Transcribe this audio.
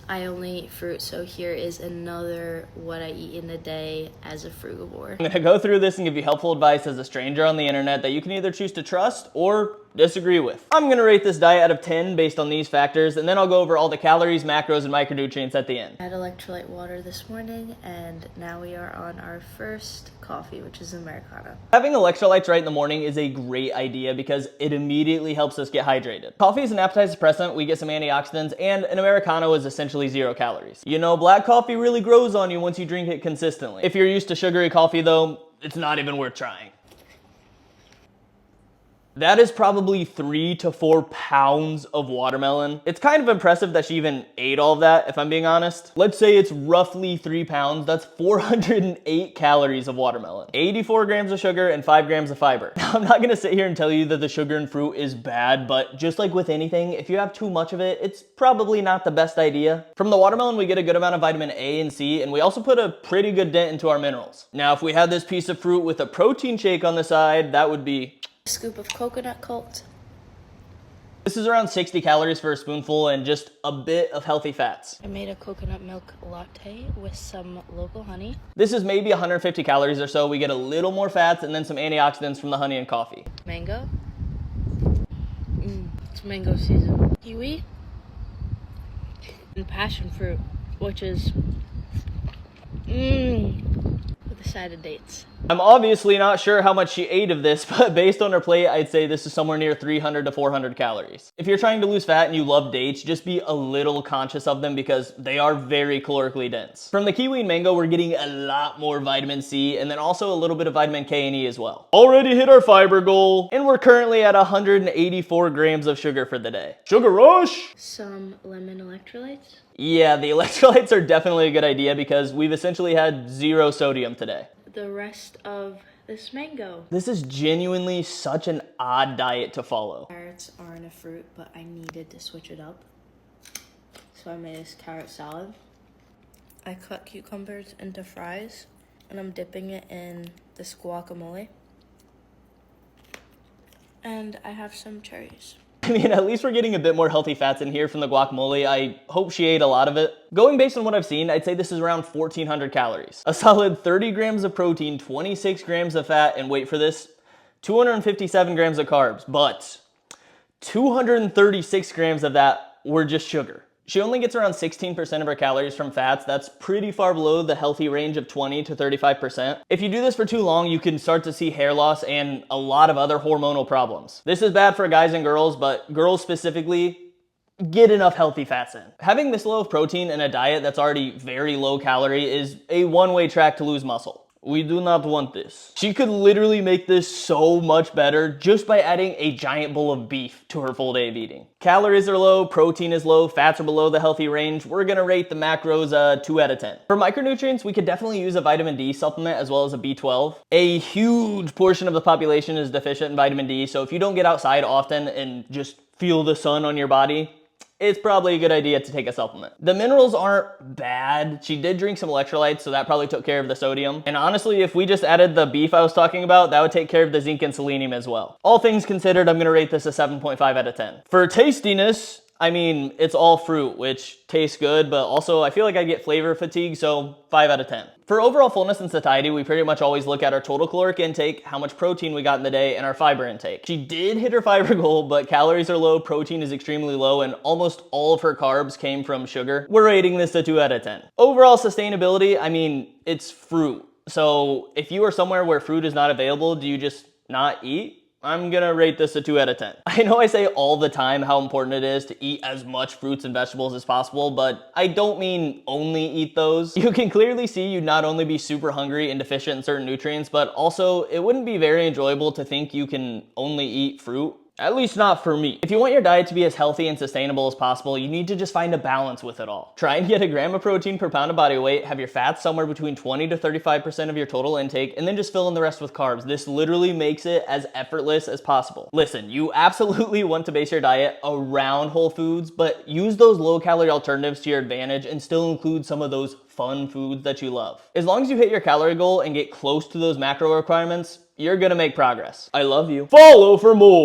I only eat fruit, so here is another what I eat in a day as a frugivore. I'm gonna go through this and give you helpful advice as a stranger on the internet that you can either choose to trust or disagree with. I'm gonna rate this diet out of 10 based on these factors, and then I'll go over all the calories, macros, and micronutrients at the end. I had electrolyte water this morning, and now we are on our first coffee, which is Americano. Having electrolytes right in the morning is a great idea because it immediately helps us get hydrated. Coffee is an appetite suppressant, we get some antioxidants, and an Americano is essentially 0 calories. You know, black coffee really grows on you once you drink it consistently. If you're used to sugary coffee though, it's not even worth trying. That is probably 3 to 4 pounds of watermelon. It's kind of impressive that she even ate all of that, if I'm being honest. Let's say it's roughly 3 pounds. That's 408 calories of watermelon. 84 grams of sugar and 5 grams of fiber. Now, I'm not gonna sit here and tell you that the sugar in fruit is bad, but just like with anything, if you have too much of it, it's probably not the best idea. From the watermelon, we get a good amount of vitamin A and C, and we also put a pretty good dent into our minerals. Now, if we had this piece of fruit with a protein shake on the side, that would be A scoop of coconut cult. This is around 60 calories for a spoonful and just a bit of healthy fats. I made a coconut milk latte with some local honey. This is maybe 150 calories or so. We get a little more fats and then some antioxidants from the honey and coffee. Mango. It's mango season. Kiwi. And passion fruit, which is with a side of dates. I'm obviously not sure how much she ate of this, but based on her plate, I'd say this is somewhere near 300 to 400 calories. If you're trying to lose fat and you love dates, just be a little conscious of them because they are very calorically dense. From the kiwi and mango, we're getting a lot more vitamin C and then also a little bit of vitamin K and E as well. Already hit our fiber goal, and we're currently at 184 grams of sugar for the day. Sugar rush! Some lemon electrolytes. Yeah, the electrolytes are definitely a good idea because we've essentially had 0 sodium today. The rest of this mango. This is genuinely such an odd diet to follow. Carrots aren't a fruit, but I needed to switch it up. So I made this carrot salad. I cut cucumbers into fries, and I'm dipping it in this guacamole. And I have some cherries. I mean, at least we're getting a bit more healthy fats in here from the guacamole. I hope she ate a lot of it. Going based on what I've seen, I'd say this is around 1,400 calories. A solid 30 grams of protein, 26 grams of fat, and wait for this, 257 grams of carbs. But 236 grams of that were just sugar. She only gets around 16% of her calories from fats. That's pretty far below the healthy range of 20 to 35%. If you do this for too long, you can start to see hair loss and a lot of other hormonal problems. This is bad for guys and girls, but girls specifically, get enough healthy fats in. Having this low of protein in a diet that's already very low calorie is a one-way track to lose muscle. We do not want this. She could literally make this so much better just by adding a giant bowl of beef to her full day of eating. Calories are low, protein is low, fats are below the healthy range. We're gonna rate the macros a 2 out of 10. For micronutrients, we could definitely use a vitamin D supplement as well as a B12. A huge portion of the population is deficient in vitamin D, so if you don't get outside often and just feel the sun on your body, it's probably a good idea to take a supplement. The minerals aren't bad. She did drink some electrolytes, so that probably took care of the sodium. And honestly, if we just added the beef I was talking about, that would take care of the zinc and selenium as well. All things considered, I'm gonna rate this a 7.5 out of 10. For tastiness, I mean, it's all fruit, which tastes good, but also I feel like I get flavor fatigue, so 5 out of 10. For overall fullness and satiety, we pretty much always look at our total caloric intake, how much protein we got in the day, and our fiber intake. She did hit her fiber goal, but calories are low, protein is extremely low, and almost all of her carbs came from sugar. We're rating this a 2 out of 10. Overall sustainability, I mean, it's fruit. So if you are somewhere where fruit is not available, do you just not eat? I'm gonna rate this a 2 out of 10. I know I say all the time how important it is to eat as much fruits and vegetables as possible, but I don't mean only eat those. You can clearly see you'd not only be super hungry and deficient in certain nutrients, but also it wouldn't be very enjoyable to think you can only eat fruit. At least not for me. If you want your diet to be as healthy and sustainable as possible, you need to just find a balance with it all. Try and get a gram of protein per pound of body weight, have your fats somewhere between 20 to 35% of your total intake, and then just fill in the rest with carbs. This literally makes it as effortless as possible. Listen, you absolutely want to base your diet around whole foods, but use those low-calorie alternatives to your advantage and still include some of those fun foods that you love. As long as you hit your calorie goal and get close to those macro requirements, you're gonna make progress. I love you. Follow for more.